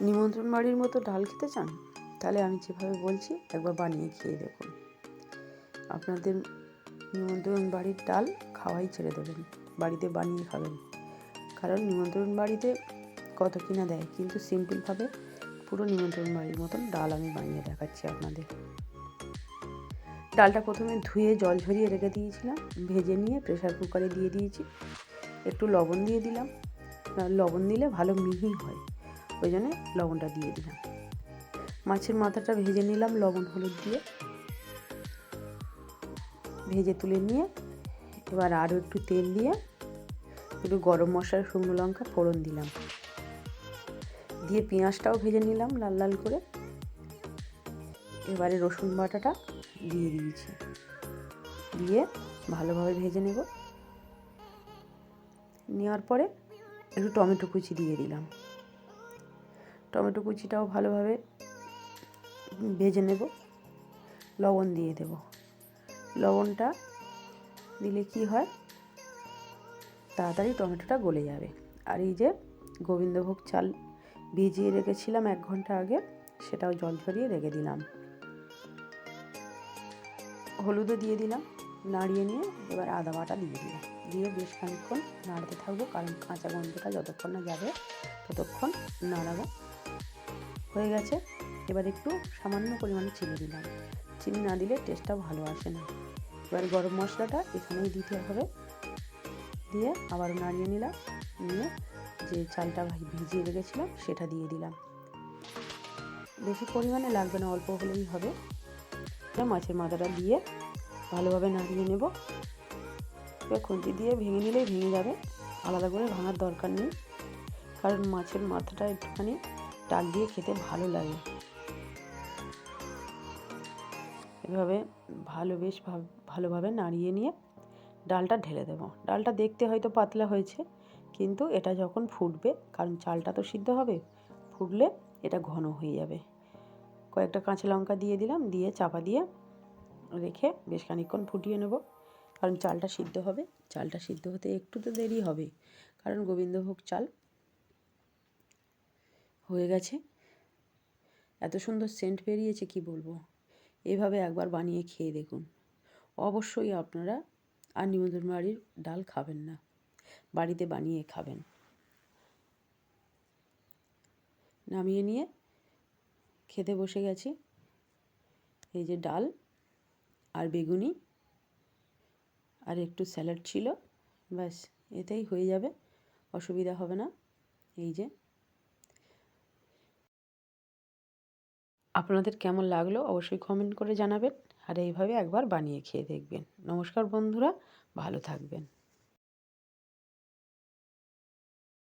নিমন্ত্রণ বাড়ির মতো ডাল খেতে চান? তাহলে আমি যেভাবে বলছি একবার বানিয়ে খেয়ে দেখুন। আপনাদের নিমন্ত্রণ বাড়ির ডাল খাওয়াই ছেড়ে দেবেন, বাড়িতে বানিয়ে খাবেন। কারণ নিমন্ত্রণ বাড়িতে কত কিনা দেয়, কিন্তু সিম্পলভাবে পুরো নিমন্ত্রণ বাড়ির মতন ডাল আমি বানিয়ে দেখাচ্ছি আপনাদের। ডালটা প্রথমে ধুয়ে জল ঝরিয়ে রেখে দিয়েছিলাম, ভেজে নিয়ে প্রেসার কুকারে দিয়ে দিয়েছি। একটু লবণ দিয়ে দিলাম, লবণ দিলে ভালো মিহি হয়, ওই জন্য লবণটা দিয়ে দিলাম। মাছের মাথাটা ভেজে নিলাম লবণ হলুদ দিয়ে, ভেজে তুলে নিয়ে এবার আরও একটু তেল দিয়ে একটু গরম মশলা শুকনো লঙ্কা ফোড়ন দিলাম, দিয়ে পেঁয়াজটাও ভেজে নিলাম লাল লাল করে। এবারে রসুন বাটাটা দিয়ে দিয়েছি, দিয়ে ভালোভাবে ভেজে নেব। নেওয়ার পরে একটু টমেটো কুচি দিয়ে দিলাম, টমেটো কুচিটাও ভালোভাবে ভেজে নেব। লবণ দিয়ে দেব, লবণটা দিলে কি হয়, তাড়াতাড়ি টমেটোটা গলে যাবে। আর এই যে গোবিন্দভোগ চাল ভিজিয়ে রেখেছিলাম 1 ঘন্টা আগে, সেটাও জল ঝরিয়ে রেখে দিলাম। হলুদও দিয়ে দিলাম, নাড়িয়ে নিয়ে এবার আদা বাটা দিয়ে দিলাম, দিয়ে বেশ খানিকক্ষণ নাড়তে থাকবো, কারণ কাঁচা গন্ধটা যতক্ষণ না যাবে ততক্ষণ নাড়াবো। হয়ে গেছে, এবার একটু সামান্য পরিমাণে চিনি দিলাম, চিনি না দিলে টেস্টটা ভালো আসে না। এবার গরম মশলাটা এখানেই দিতে হবে, দিয়ে আবারও নাড়িয়ে নিলাম, নিয়ে যে চালটা ভিজিয়ে রেখেছিলাম সেটা দিয়ে দিলাম। বেশি পরিমাণে লাগবে না, অল্প হলেই হবে। মাছের মাথাটা দিয়ে ভালোভাবে নাড়িয়ে নেব। এবার খুন্তি দিয়ে ভেঙে নিলেই ভেঙে যাবে, আলাদা করে ভাঙার দরকার নেই, কারণ মাছের মাথাটা একটুখানি ডাল দিয়ে খেতে ভালো লাগে। এভাবে বেশ ভালোভাবে নাড়িয়ে নিয়ে ডালটা ঢেলে দেবো। ডালটা দেখতে হয়তো পাতলা হয়েছে, কিন্তু এটা যখন ফুটবে, কারণ চালটা তো সিদ্ধ হবে, ফুটলে এটা ঘন হয়ে যাবে। কয়েকটা কাঁচা লঙ্কা দিয়ে দিলাম, দিয়ে চাপা দিয়ে রেখে বেশ খানিকক্ষণ ফুটিয়ে নেব, কারণ চালটা সিদ্ধ হবে। চালটা সিদ্ধ হতে একটু তো দেরি হবে, কারণ গোবিন্দভোগ চাল। হয়ে গেছে, এত সুন্দর সেন্ট বেরিয়েছে কি বলবো। এভাবে একবার বানিয়ে খেয়ে দেখুন, অবশ্যই আপনারা আর নিমন্ত্রণ বাড়ির ডাল খাবেন না, বাড়িতে বানিয়ে খাবেন। নামিয়ে নিয়ে খেতে বসে গেছি। এই যে ডাল আর বেগুনি আর একটু স্যালাড ছিল, ব্যাস এতেই হয়ে যাবে, অসুবিধা হবে না। এই যে আপনাদের কেমন লাগলো অবশ্যই কমেন্ট করে জানাবেন, আর এইভাবে একবার বানিয়ে খেয়ে দেখবেন। নমস্কার বন্ধুরা, ভালো থাকবেন।